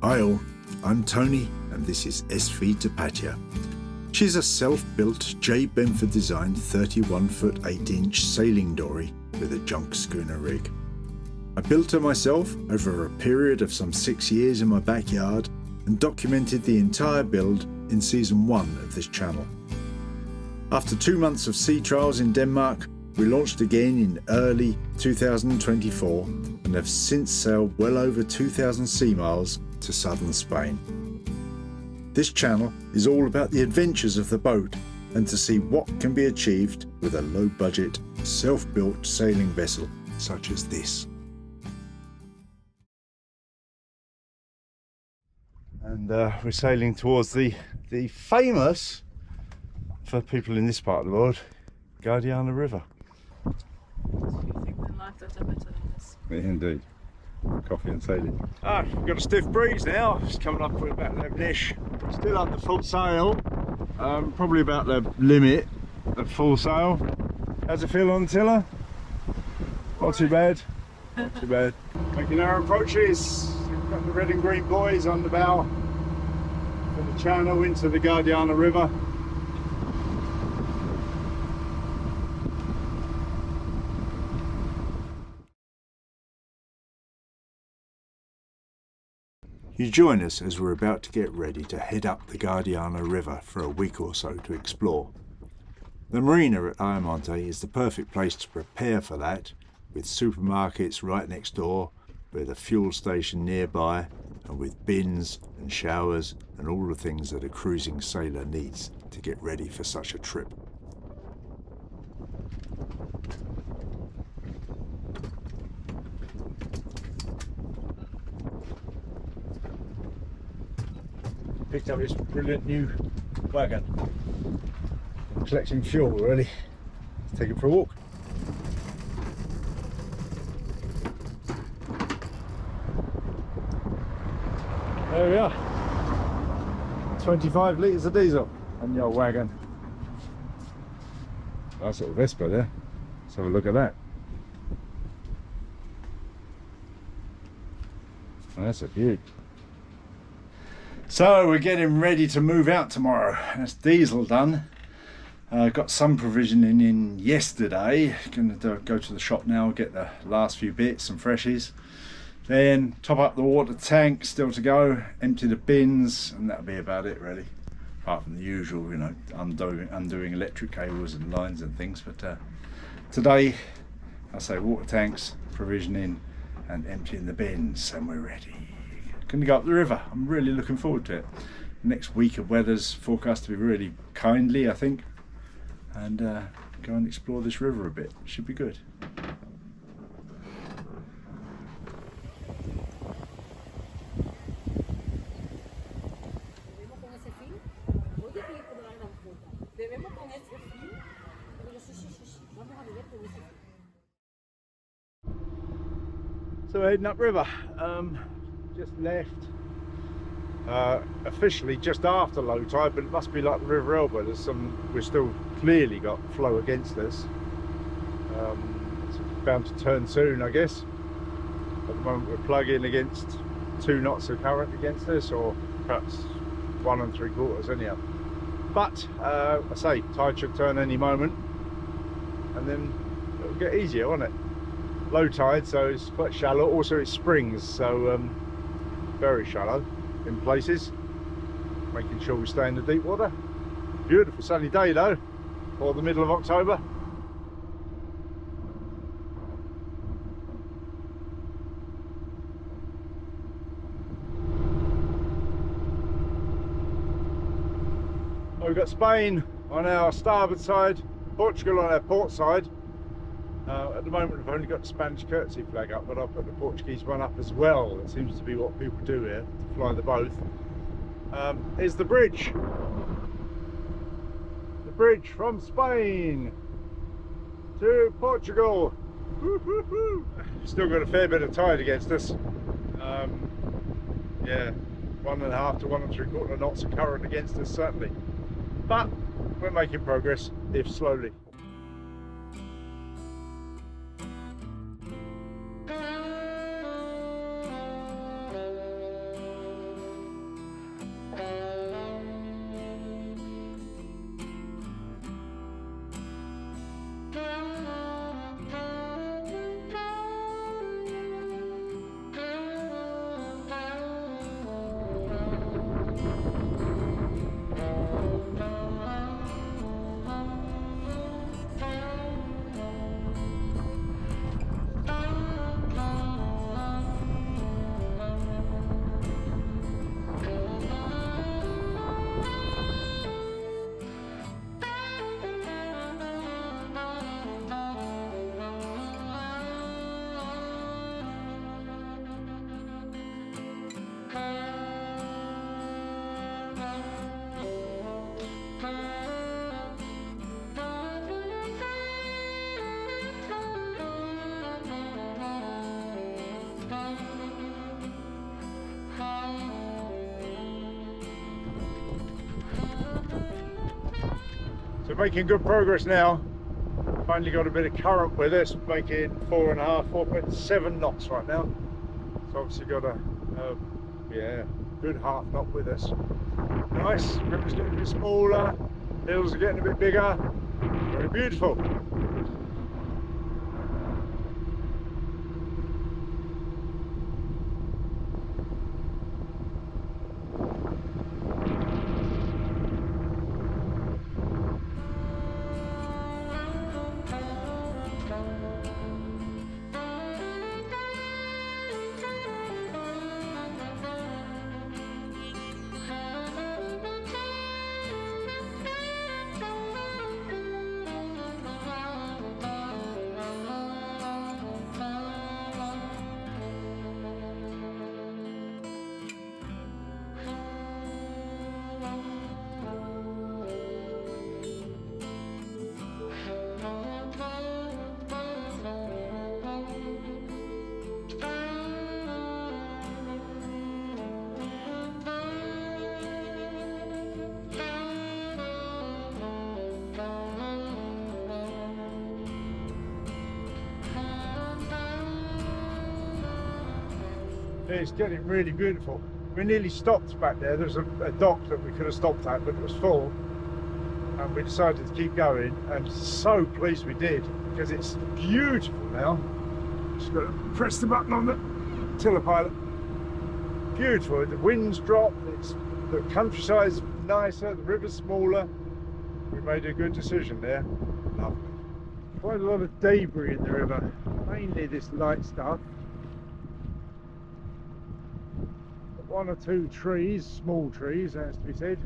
Hi all, I'm Tony and this is SV Tapatya. She's a self-built J. Benford designed 31-foot 8-inch sailing dory with a junk schooner rig. I built her myself over a period of some 6 years in my backyard and documented the entire build in season 1 of this channel. After 2 months of sea trials in Denmark, we launched again in early 2024 and have since sailed well over 2,000 sea miles to southern Spain. This channel is all about the adventures of the boat and to see what can be achieved with a low-budget, self-built sailing vessel such as this. And we're sailing towards the famous, for people in this part of the world, Guadiana River. Life that's better than this. Yeah, indeed. Coffee and sailing. We've got a stiff breeze now. It's coming up with about 11ish. Still under full sail. Probably about the limit of full sail. How's it feel on the tiller? Not too bad. Not too bad. Making our approaches. We've got the red and green buoys on the bow for the channel into the Guadiana River. You join us as we're about to get ready to head up the Guadiana River for a week or so to explore. The marina at Ayamonte is the perfect place to prepare for that, with supermarkets right next door, with a fuel station nearby, and with bins and showers and all the things that a cruising sailor needs to get ready for such a trip. Picked up this brilliant new wagon. I'm collecting fuel really. Let's take it for a walk. There we are. 25 litres of diesel on your wagon. Nice little Vespa there. Let's have a look at that. That's a beaut. So we're getting ready to move out tomorrow. That's diesel done. Got some provisioning in yesterday. Going to go to the shop now, get the last few bits, some freshies. Then top up the water tank, still to go. Empty the bins, and that'll be about it really. Apart from the usual, you know, undoing electric cables and lines and things. But today, I say water tanks, provisioning, and emptying the bins, and we're ready. Going to go up the river. I'm really looking forward to it. Next week of weather's forecast to be really kindly, I think, and go and explore this river a bit. Should be good. So we're heading upriver. Just left officially just after low tide, but it must be like the River Elba. We've still clearly got flow against us. It's bound to turn soon, I guess. At the moment we're plugging against 2 knots of current against us, or perhaps 1 3/4 anyhow. But I say tide should turn any moment, and then it'll get easier, won't it? Low tide, so it's quite shallow. Also it springs, so very shallow in places, making sure we stay in the deep water. Beautiful sunny day though, for the middle of October. We've got Spain on our starboard side, Portugal on our port side. At the moment we've only got the Spanish courtesy flag up, but I'll put the Portuguese one up as well. That seems to be what people do here, to fly the both. Is the bridge. The bridge from Spain to Portugal. Still got a fair bit of tide against us. Yeah, 1.5 to 1 3/4 knots of current against us certainly. But we're making progress, if slowly. making good progress now. Finally got a bit of current with us, making 4.7 knots right now. So obviously got a yeah, good half knot with us. Nice, river's getting a bit smaller, hills are getting a bit bigger, very beautiful. It's getting really beautiful. We nearly stopped back there. There's a dock that we could have stopped at, but it was full. And we decided to keep going, and so pleased we did, because it's beautiful now. Just got to press the button on the tiller pilot. Beautiful. The wind's dropped, the countryside's nicer, the river's smaller. We made a good decision there. Lovely. Quite a lot of debris in the river, mainly this light stuff. One or two trees, small trees, has to be said.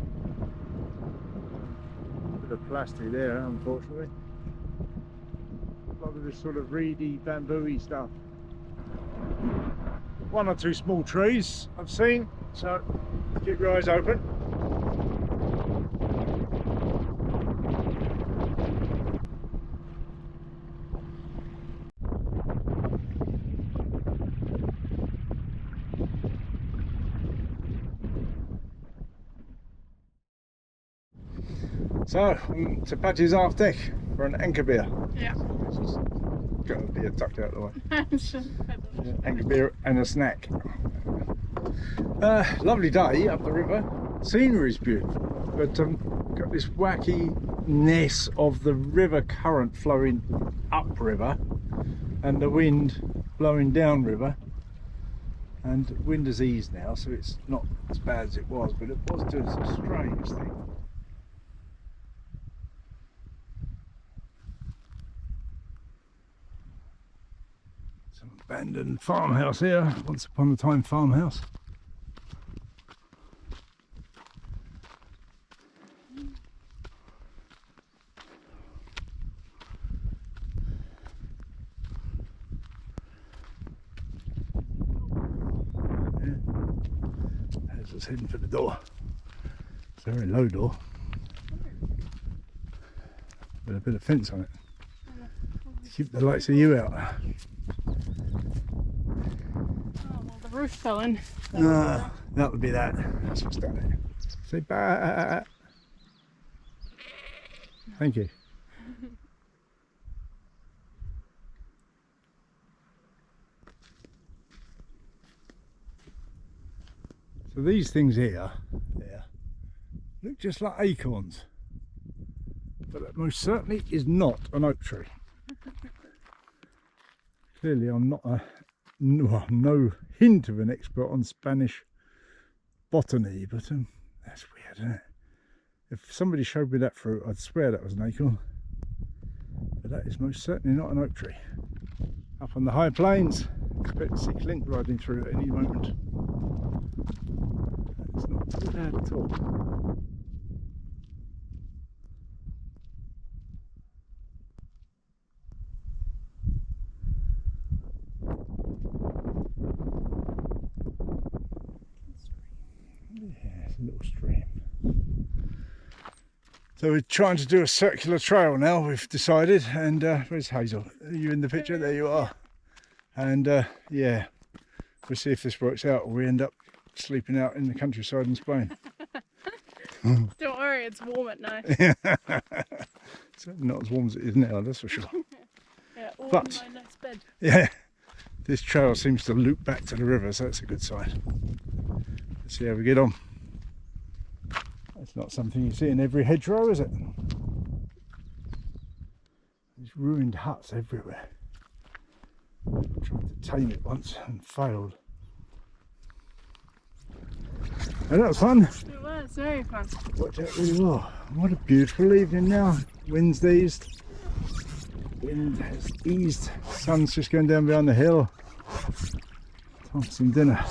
A bit of plastic there, unfortunately. A lot of this sort of reedy, bamboo-y stuff. One or two small trees I've seen, so keep your eyes open. So, Tapatya's aft deck for an anchor beer. Yeah. Got a beer tucked out of the way. Yeah, anchor beer and a snack. Lovely day up the river. Scenery is beautiful, but got this wackiness of the river current flowing upriver and the wind blowing downriver. And the wind has eased now, so it's not as bad as it was, but it was doing some strange things. Abandoned farmhouse here, once upon a time farmhouse. Yeah. Hazel's heading for the door. It's a very low door, with a bit of fence on it to keep the likes of you out. The roof fell in. That would be that. That's what's done it. Say bye. Thank you. So these things here, look just like acorns, but it most certainly is not an oak tree. Clearly I'm not no hint of an expert on Spanish botany, but that's weird, isn't it? If somebody showed me that fruit, I'd swear that was an acorn, but that is most certainly not an oak tree. Up on the high plains, expect to see Clint riding through at any moment. It's not too bad at all. Little stream. So we're trying to do a circular trail now, we've decided, and where's Hazel? Are you in the picture? There you are. And yeah, we'll see if this works out, or we end up sleeping out in the countryside in Spain. Don't worry, it's warm at night. Certainly not as warm as it is now, that's for sure. Yeah, all But- in my nice bed. Yeah, this trail seems to loop back to the river, so that's a good sign. Let's see how we get on. That's not something you see in every hedgerow, is it? These ruined huts everywhere. I tried to tame it once and failed. And that was fun. It was very fun. Worked out really well. What a beautiful evening now. Wind's eased. Wind has eased. Sun's just going down behind the hill. Time for some dinner.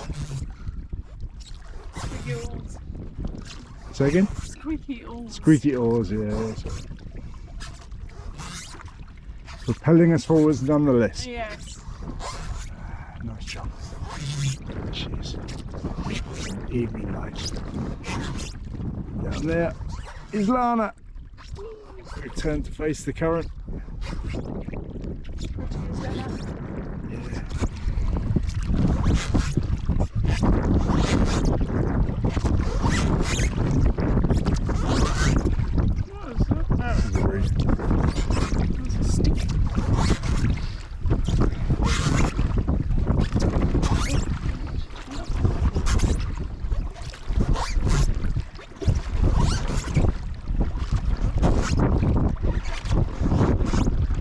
Squeaky oars. Say again? Squeaky oars. Squeaky oars, yeah. That's right. Propelling us forwards nonetheless. Yes. Nice job. Cheers. Evening lights. Down there is Lana. Return to face the current. Yeah. What is that? This is a reef. That's a stick.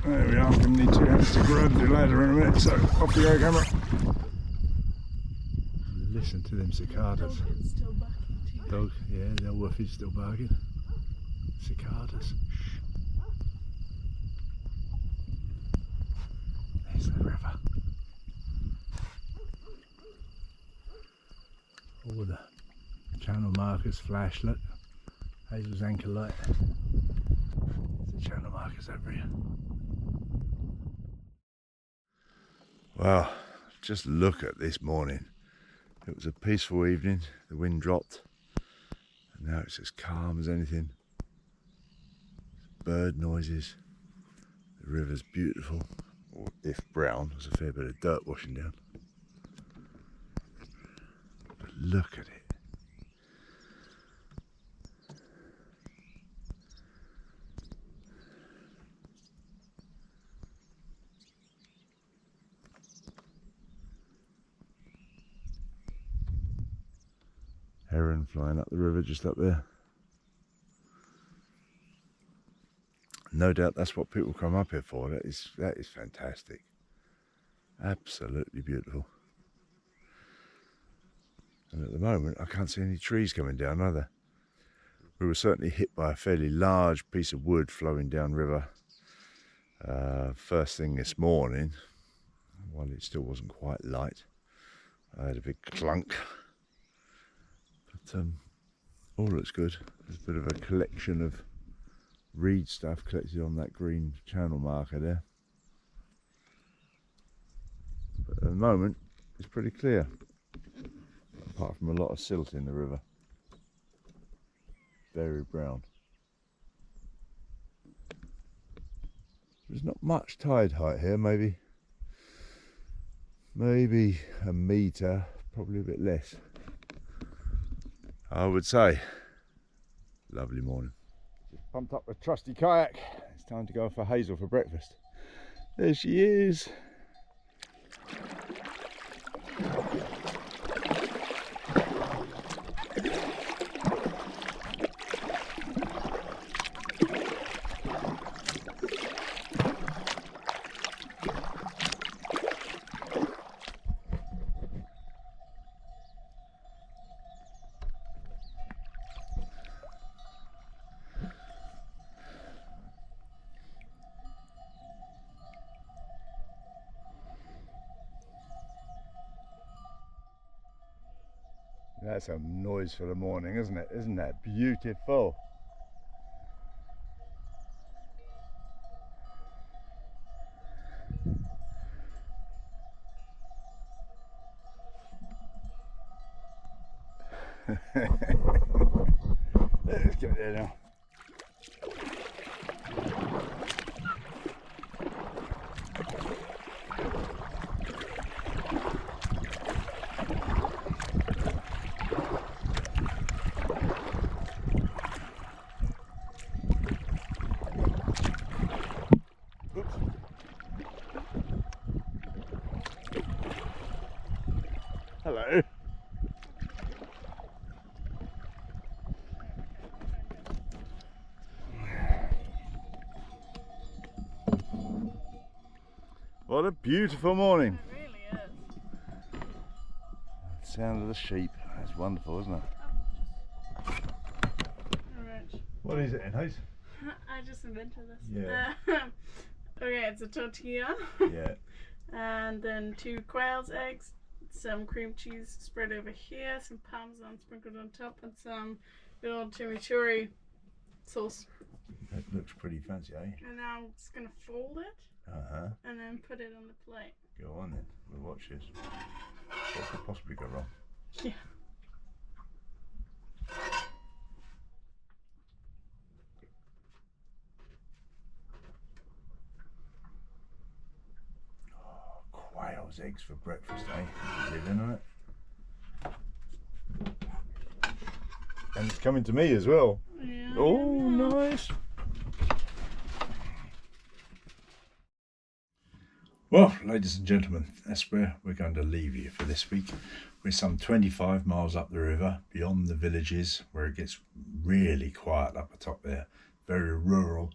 There we are. I'm going to need 2 hands to grab the ladder in a minute, so off you go, camera. Listen to them cicadas. Dog is still barking too. Dog, yeah, the wolf is still barking. Cicadas. There's the river. All the channel markers flash, look. Hazel's anchor light. There's the channel markers over here. Wow, just look at this morning. It was a peaceful evening, the wind dropped, and now it's as calm as anything. Bird noises, the river's beautiful, or if brown, there's a fair bit of dirt washing down. But look at it. Heron flying up the river just up there. No doubt that's what people come up here for. That is fantastic. Absolutely beautiful. And at the moment I can't see any trees coming down either. We were certainly hit by a fairly large piece of wood flowing down river first thing this morning, while it still wasn't quite light. I had a big clunk. But all looks good. There's a bit of a collection of reed stuff collected on that green channel marker there. But at the moment it's pretty clear, apart from a lot of silt in the river. Very brown. There's not much tide height here, maybe a metre, probably a bit less. I would say. Lovely morning. Just pumped up the trusty kayak. It's time to go for Hazel for breakfast. There she is. That's a noise for the morning, isn't it? Isn't that beautiful? Let's get there now. What a beautiful morning. It really is. The sound of the sheep. That's wonderful, isn't it? Alright. What is it, Hazel? I just invented this. Yeah. Okay, it's a tortilla. Yeah. And then 2 quail's eggs, some cream cheese spread over here, some parmesan sprinkled on top, and some good old chimichurri sauce. That looks pretty fancy, eh? And now I'm just gonna fold it and then put it on the plate. Go on then. We'll watch this. What could possibly go wrong? Yeah. Quail's eggs for breakfast, eh? Living on it. And it's coming to me as well. Yeah. Oh, nice. Well, ladies and gentlemen, that's where we're going to leave you for this week. We're some 25 miles up the river, beyond the villages, where it gets really quiet up the top there. Very rural.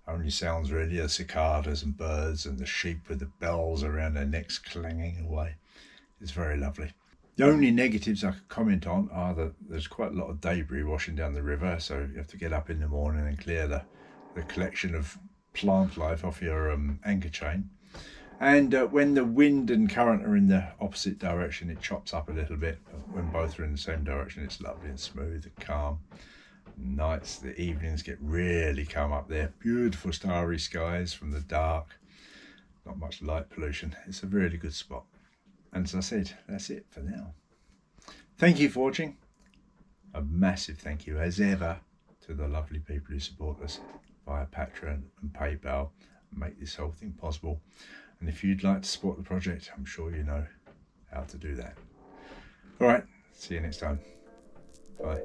Only sounds really are cicadas and birds and the sheep with the bells around their necks clanging away. It's very lovely. The only negatives I could comment on are that there's quite a lot of debris washing down the river, so you have to get up in the morning and clear the collection of plant life off your anchor chain. And when the wind and current are in the opposite direction, it chops up a little bit. But when both are in the same direction, it's lovely and smooth and calm. Nights, the evenings get really calm up there. Beautiful starry skies from the dark. Not much light pollution. It's a really good spot. And as I said, that's it for now. Thank you for watching. A massive thank you as ever to the lovely people who support us via Patreon and PayPal and make this whole thing possible. And if you'd like to support the project, I'm sure you know how to do that. All right, see you next time. Bye.